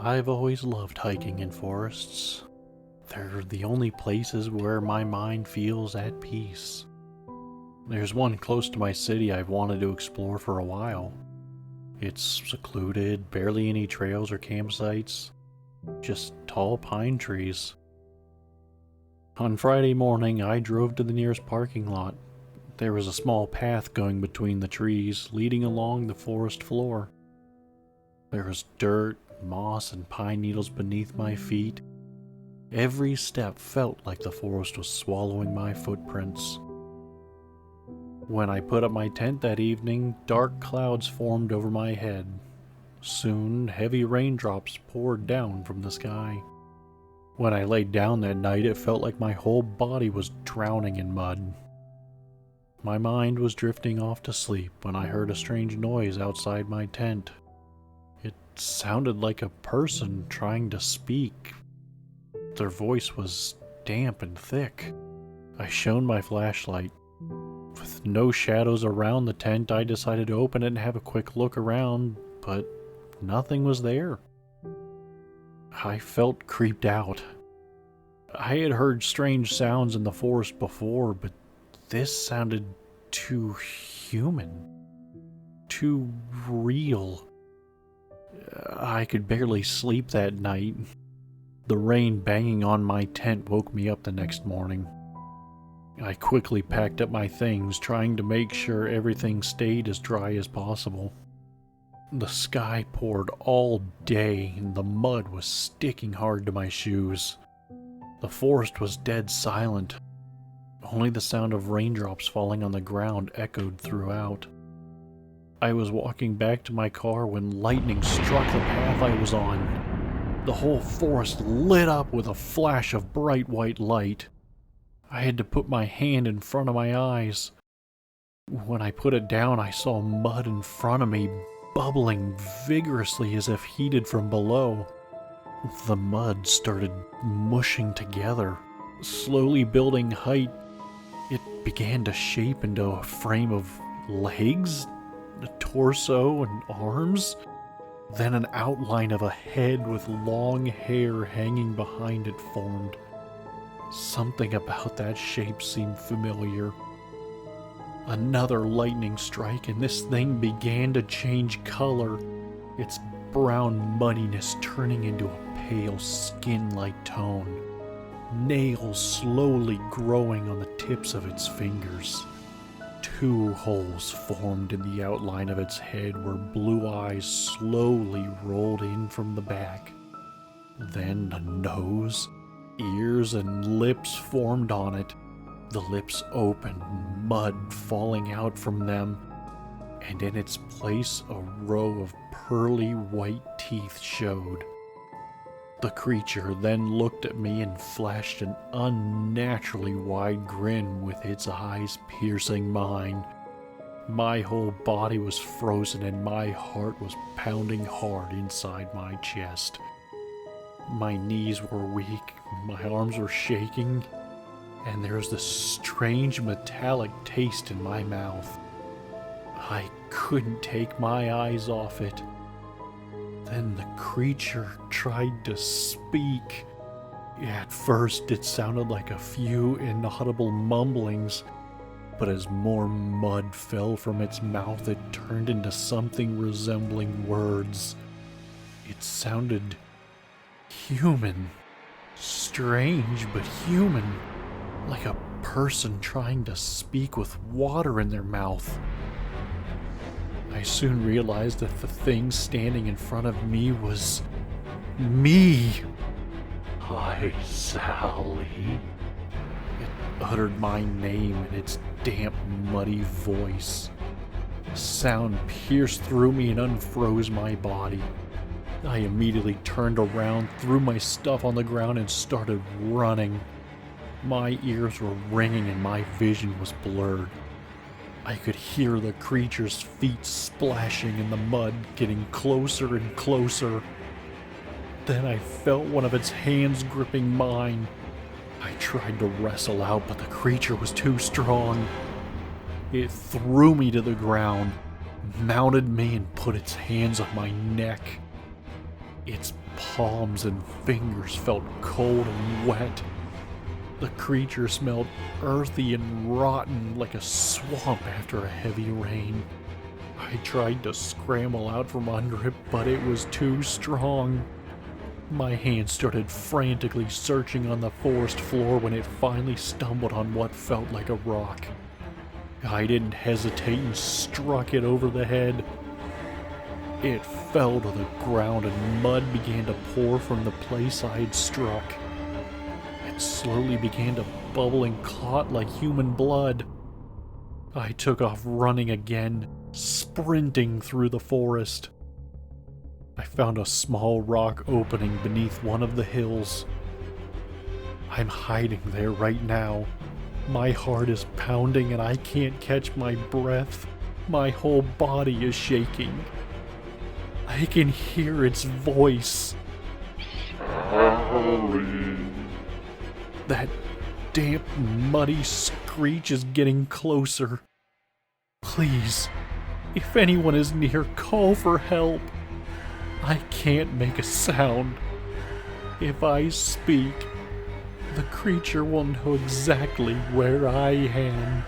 I've always loved hiking in forests. They're the only places where my mind feels at peace. There's one close to my city I've wanted to explore for a while. It's secluded, barely any trails or campsites, just tall pine trees. On Friday morning, I drove to the nearest parking lot. There was a small path going between the trees, leading along the forest floor. There was dirt, moss, and pine needles beneath my feet. Every step felt like the forest was swallowing my footprints. When I put up my tent that evening, dark clouds formed over my head. Soon, heavy raindrops poured down from the sky. When I laid down that night, it felt like my whole body was drowning in mud. My mind was drifting off to sleep when I heard a strange noise outside my tent. It sounded like a person trying to speak. Their voice was damp and thick. I shone my flashlight. With no shadows around the tent, I decided to open it and have a quick look around, but nothing was there. I felt creeped out. I had heard strange sounds in the forest before, but this sounded too human, too real. I could barely sleep that night. The rain banging on my tent woke me up the next morning. I quickly packed up my things, trying to make sure everything stayed as dry as possible. The sky poured all day, and the mud was sticking hard to my shoes. The forest was dead silent. Only the sound of raindrops falling on the ground echoed throughout. I was walking back to my car when lightning struck the path I was on. The whole forest lit up with a flash of bright white light. I had to put my hand in front of my eyes. When I put it down, I saw mud in front of me, bubbling vigorously as if heated from below. The mud started mushing together, slowly building height. It began to shape into a frame of legs, a torso, and arms. Then an outline of a head with long hair hanging behind it formed. Something about that shape seemed familiar. Another lightning strike, and this thing began to change color, its brown muddiness turning into a pale skin-like tone, nails slowly growing on the tips of its fingers. Two holes formed in the outline of its head where blue eyes slowly rolled in from the back. Then a nose, ears, and lips formed on it. The lips opened, mud falling out from them, and in its place a row of pearly white teeth showed. The creature then looked at me and flashed an unnaturally wide grin with its eyes piercing mine. My whole body was frozen and my heart was pounding hard inside my chest. My knees were weak, my arms were shaking, and there was this strange metallic taste in my mouth. I couldn't take my eyes off it. Then the creature tried to speak. At first it sounded like a few inaudible mumblings, but as more mud fell from its mouth, it turned into something resembling words. It sounded human. Strange, but human. Like a person trying to speak with water in their mouth. I soon realized that the thing standing in front of me was me. Hi, Sally. It uttered my name in its damp, muddy voice. The sound pierced through me and unfroze my body. I immediately turned around, threw my stuff on the ground, and started running. My ears were ringing and my vision was blurred. I could hear the creature's feet splashing in the mud, getting closer and closer. Then I felt one of its hands gripping mine. I tried to wrestle out, but the creature was too strong. It threw me to the ground, mounted me, and put its hands on my neck. Its palms and fingers felt cold and wet. The creature smelled earthy and rotten like a swamp after a heavy rain. I tried to scramble out from under it, but it was too strong. My hand started frantically searching on the forest floor when it finally stumbled on what felt like a rock. I didn't hesitate and struck it over the head. It fell to the ground and mud began to pour from the place I had struck. It slowly began to bubble and clot like human blood. I took off running again, sprinting through the forest. I found a small rock opening beneath one of the hills. I'm hiding there right now. My heart is pounding and I can't catch my breath. My whole body is shaking. I can hear its voice. Sally. That damp, muddy screech is getting closer. Please, if anyone is near, call for help. I can't make a sound. If I speak, the creature will know exactly where I am.